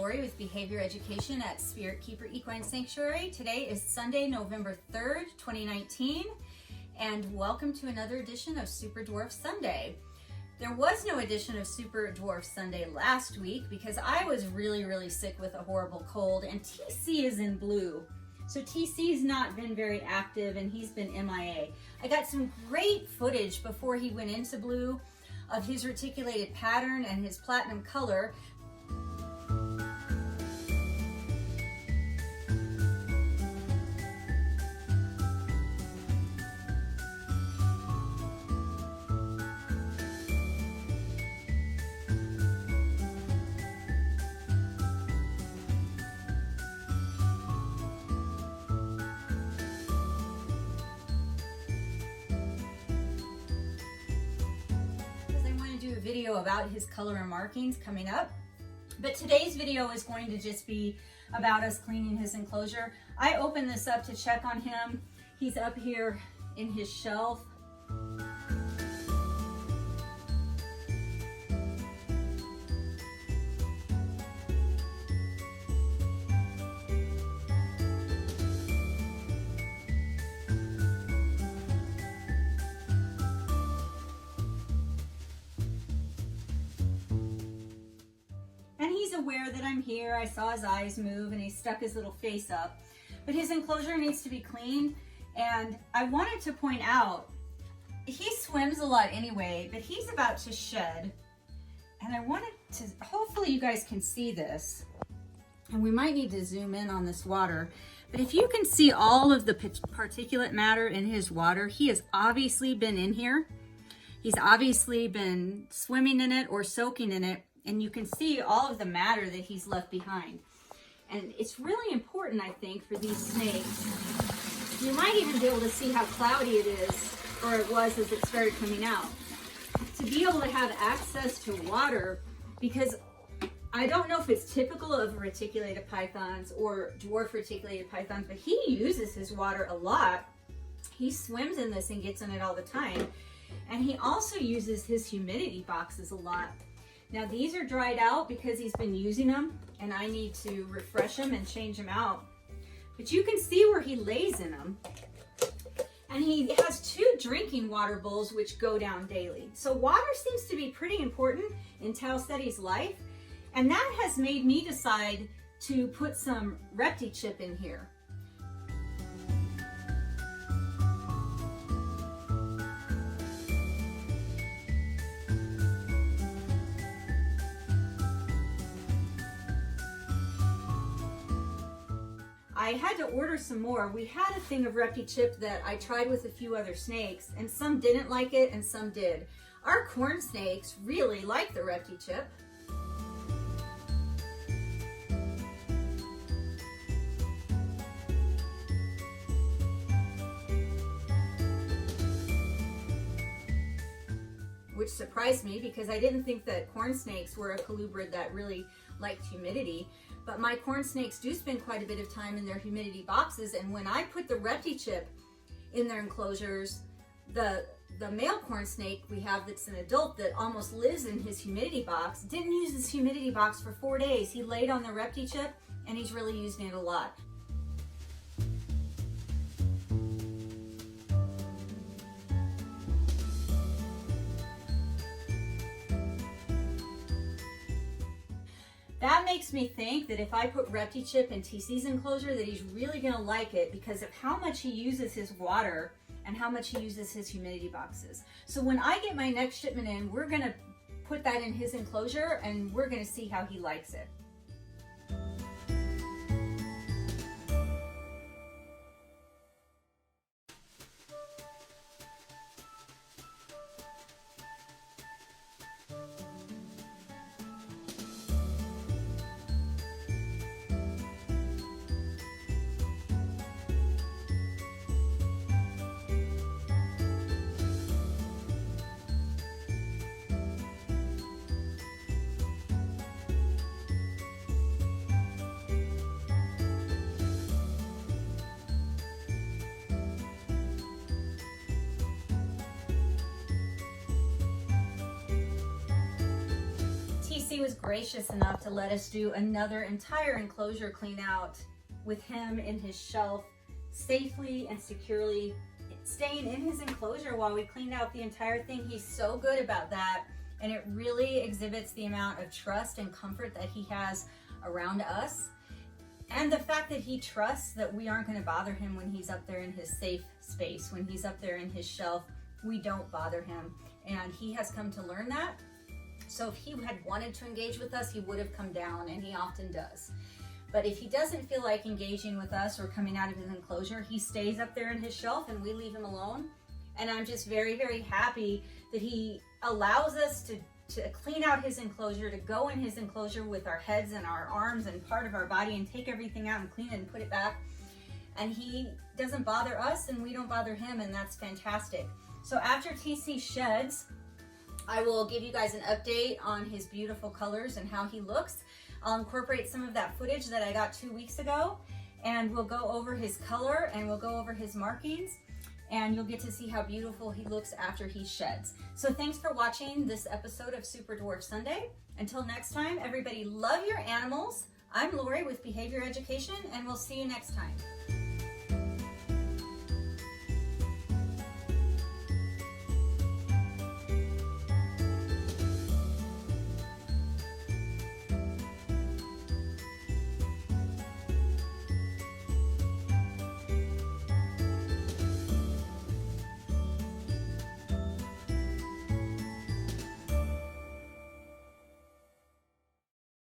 Lori with Behavior Education at Spirit Keeper Equine Sanctuary. Today is Sunday, November 3rd, 2019, and welcome to another edition of Super Dwarf Sunday. There was no edition of Super Dwarf Sunday last week because I was really sick with a horrible cold, and TC is in blue. So TC's not been very active and he's been MIA. I got some great footage before he went into blue of his reticulated pattern and his platinum color. A video about his color and markings coming up, but today's video is going to just be about us cleaning his enclosure. I opened this up to check on him. He's up here in his shelf. Aware that I'm here. I saw his eyes move and he stuck his little face up, but his enclosure needs to be cleaned. And I wanted to point out, he swims a lot anyway, but he's about to shed, and I wanted to, hopefully you guys can see this, and we might need to zoom in on this water, but if you can see all of the particulate matter in his water, he has obviously been in here. He's obviously been swimming in it or soaking in it. And you can see all of the matter that he's left behind. And it's really important, I think, for these snakes. You might even be able to see how cloudy it is, or it was as it started coming out. To be able to have access to water, because I don't know if it's typical of reticulated pythons or dwarf reticulated pythons, but he uses his water a lot. He swims in this and gets in it all the time. And he also uses his humidity boxes a lot. Now these are dried out because he's been using them, and I need to refresh them and change them out. But you can see where he lays in them. And he has 2 drinking water bowls which go down daily. So water seems to be pretty important in Taucetti's life. And that has made me decide to put some ReptiChip in here. I had to order some more. We had a thing of ReptiChip that I tried with a few other snakes, and some didn't like it and some did. Our corn snakes really like the ReptiChip. Which surprised me because I didn't think that corn snakes were a colubrid that really liked humidity. But my corn snakes do spend quite a bit of time in their humidity boxes, and when I put the ReptiChip in their enclosures, the male corn snake we have that's an adult that almost lives in his humidity box didn't use his humidity box for 4 days. He laid on the ReptiChip and he's really using it a lot. That makes me think that if I put ReptiChip in TC's enclosure, that he's really gonna like it because of how much he uses his water and how much he uses his humidity boxes. So when I get my next shipment in, we're gonna put that in his enclosure and we're gonna see how he likes it. TC was gracious enough to let us do another entire enclosure clean out with him in his shelf, safely and securely staying in his enclosure while we cleaned out the entire thing. He's so good about that, and it really exhibits the amount of trust and comfort that he has around us, and the fact that he trusts that we aren't going to bother him when he's up there in his safe space. When he's up there in his shelf, we don't bother him, and he has come to learn that. So if he had wanted to engage with us, he would have come down, and he often does. But if he doesn't feel like engaging with us or coming out of his enclosure, he stays up there in his shelf and we leave him alone. And I'm just very, very happy that he allows us to clean out his enclosure, to go in his enclosure with our heads and our arms and part of our body and take everything out and clean it and put it back. And he doesn't bother us and we don't bother him, and that's fantastic. So after TC sheds, I will give you guys an update on his beautiful colors and how he looks. I'll incorporate some of that footage that I got 2 weeks ago, and we'll go over his color and we'll go over his markings, and you'll get to see how beautiful he looks after he sheds. So thanks for watching this episode of Super Dwarf Sunday. Until next time, everybody, love your animals. I'm Lori with Behavior Education, and we'll see you next time.